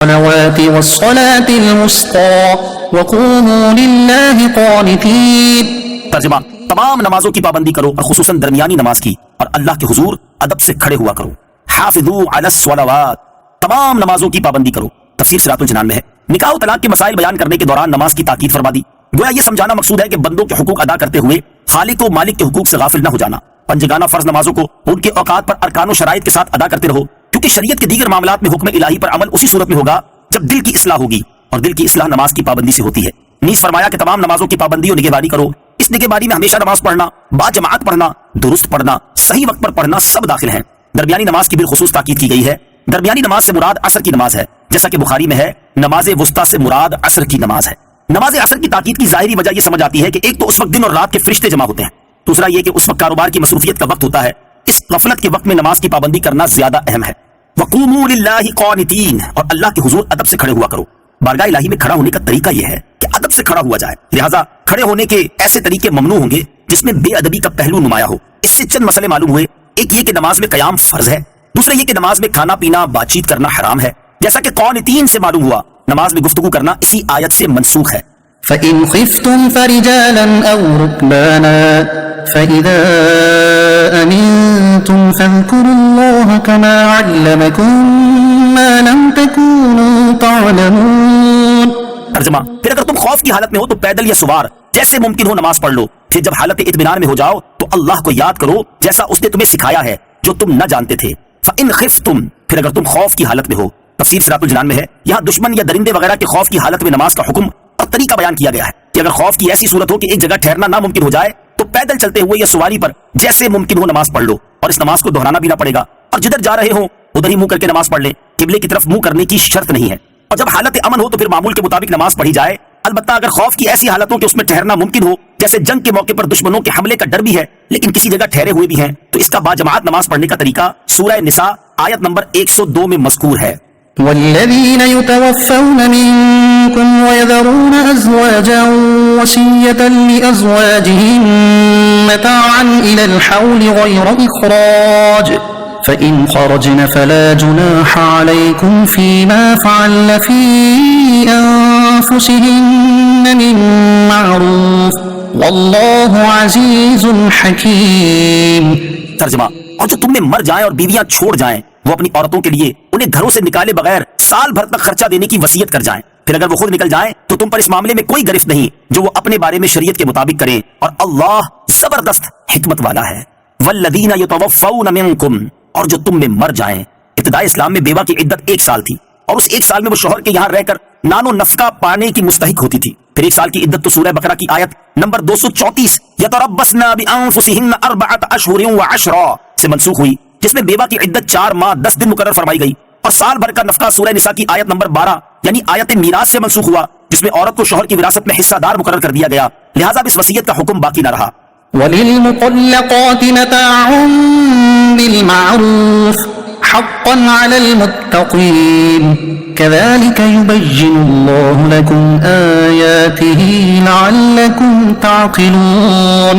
الصلوات والصلاة الوسطى وقوموا لله قانتين. ترجمہ: تمام نمازوں کی پابندی کرو اور خصوصاً درمیانی نماز کی، اور اللہ کے حضور ادب سے کھڑے ہوا کرو. حافظوا علی الصلوات، تمام نمازوں کی پابندی کرو. تفسیر صراط الجنان میں ہے. نکاح و طلاق کے مسائل بیان کرنے کے دوران نماز کی تاکید فرما دی. گویا یہ سمجھانا مقصود ہے کہ بندوں کے حقوق ادا کرتے ہوئے خالق و مالک کے حقوق سے غافل نہ ہو جانا. پنجگانہ فرض نمازوں کو ان کے اوقات پر ارکان و شرائط کے ساتھ ادا کرتے رہو، کیونکہ شریعت کے دیگر معاملات میں حکم الہی پر عمل اسی صورت میں ہوگا جب دل کی اصلاح ہوگی، اور دل کی اصلاح نماز کی پابندی سے ہوتی ہے. نیز فرمایا کہ تمام نمازوں کی پابندی اور نگہبانی کرو. اس نگہبانی میں ہمیشہ نماز پڑھنا، با جماعت پڑھنا، درست پڑھنا، صحیح وقت پر پڑھنا سب داخل ہیں. درمیانی نماز کی بالخصوص تاکید کی گئی ہے. درمیانی نماز سے مراد عصر کی نماز ہے، جیسا کہ بخاری میں ہے نماز وسطیٰ سے مراد عصر کی نماز ہے. نماز عصر کی تاکید کی ظاہری وجہ یہ سمجھ آتی ہے کہ ایک تو اس وقت دن اور رات کے فرشتے جمع ہوتے ہیں، دوسرا یہ کہ اس وقت کاروبار کی مصروفیت کا وقت ہوتا ہے. اس غفلت کے وقت میں نماز کی پابندی کرنا زیادہ اہم ہے. وقوموا للہ قانتین، اور اللہ کے حضور ادب سے کھڑے ہوا کرو. بارگاہ الہی میں کھڑا ہونے کا طریقہ یہ ہے کہ ادب سے کھڑا ہوا جائے، لہٰذا کھڑے ہونے کے ایسے طریقے ممنوع ہوں گے جس میں بے ادبی کا پہلو نمایاں ہو. اس سے چند مسئلے معلوم ہوئے. ایک یہ کہ نماز میں قیام فرض ہے، دوسرا یہ کہ نماز میں کھانا پینا بات چیت کرنا حرام ہے، جیسا کہ قانتین سے معلوم ہوا نماز میں گفتگو کرنا اسی آیت سے منسوخ ہے. فإن خفتم فرجالا أو ركبانا فإذا أمنتم فاذكروا الله كما علمكم ما لم تكونوا تعلمون. ترجمہ: پھر اگر تم خوف کی حالت میں ہو تو پیدل یا سوار جیسے ممکن ہو نماز پڑھ لو. پھر جب حالت اطمینان میں ہو جاؤ تو اللہ کو یاد کرو جیسا اس نے تمہیں سکھایا ہے جو تم نہ جانتے تھے. فإن خفتم، پھر اگر تم خوف کی حالت میں ہو. تفسیر صراط الجنان میں ہے یہاں دشمن یا درندے وغیرہ کے خوف کی حالت میں نماز کا حکم اور طریقہ بیان کیا گیا ہے کہ اگر خوف کی ایسی صورت ہو کہ ایک جگہ ٹھہرنا ناممکن ہو جائے تو پیدل چلتے ہوئے یا سواری پر جیسے ممکن ہو نماز پڑھ لو، اور اس نماز کو دہرانا بھی نہ پڑے گا. اور جدھر جا رہے ہوں ادھر ہی منہ کر کے نماز پڑھ لیں. قبلے کی طرف منہ کرنے کی شرط نہیں ہے. اور جب حالت امن ہو تو پھر معمول کے مطابق نماز پڑھی جائے. البتہ اگر خوف کی ایسی حالت ہو کہ اس میں ٹھہرنا ممکن ہو، جیسے جنگ کے موقع پر دشمنوں کے حملے کا ڈر بھی ہے لیکن کسی جگہ ٹھہرے ہوئے بھی ہیں، تو اس کا باجماعت نماز پڑھنے کا طریقہ سورہ نساء آیت نمبر 102 میں مذکور ہے. والذين يتوفون منكم ويذرون أزواجا وصية لأزواجهم متاعا إلى الحول غير إخراج فإن خرجن فلا جناح عليكم فيما فعلن في أنفسهن من معروف والله عزيز حكيم. ترجمہ: اور جو تم میں مر جائیں اور بیویاں چھوڑ جائیں وہ اپنی عورتوں کے لیے انہیں گھروں سے نکالے بغیر سال بھر تک خرچہ دینے کی وصیت کر جائیں. پھر اگر وہ خود نکل جائیں تو تم پر اس معاملے میں کوئی گرفت نہیں جو وہ اپنے بارے میں شریعت کے مطابق کریں، اور اللہ زبردست حکمت والا ہے. والذین یتوفون منکم، اور جو تم میں مر جائیں. ابتداء اسلام میں بیوہ کی عدت 1 سال تھی، اور اس 1 سال میں وہ شوہر کے یہاں رہ کر نان و نفقہ پانے کی مستحق ہوتی تھی. پھر 1 سال کی عدت تو سورہ بقرہ کی آیت نمبر 234 یتربصن بانفسہن 4 اشہر و10 سے منسوخ ہوئی، جس میں بیوہ کی عدت 4 ماہ 10 دن مقرر فرمائی گئی. اور سال بھر کا نفقہ سورہ نساء کی آیت نمبر 12 یعنی آیت میراث سے منسوخ ہوا، جس میں عورت کو شوہر کی وراثت میں حصہ دار مقرر کر دیا گیا. لہٰذا اس وصیت کا حکم باقی نہ رہا. وللمطلقات متاع بالمعروف حقا على المتقين كذلك يبين الله لكم آياته لعلكم تعقلون.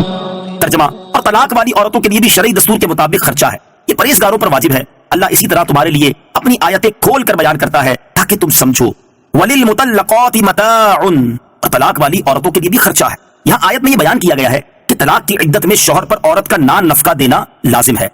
ترجمہ: اور طلاق والی عورتوں کے لیے بھی شرعی دستور کے مطابق خرچہ ہے. یہ پرہیزگاروں پر واجب ہے. اللہ اسی طرح تمہارے لیے اپنی آیتیں کھول کر بیان کرتا ہے تاکہ تم سمجھو. وَلِلْمُطَلَّقَاتِ مَتَاعٌ، اور طلاق والی عورتوں کے لیے بھی خرچہ ہے. یہاں آیت میں یہ بیان کیا گیا ہے کہ طلاق کی عدت میں شوہر پر عورت کا نان نفقہ دینا لازم ہے.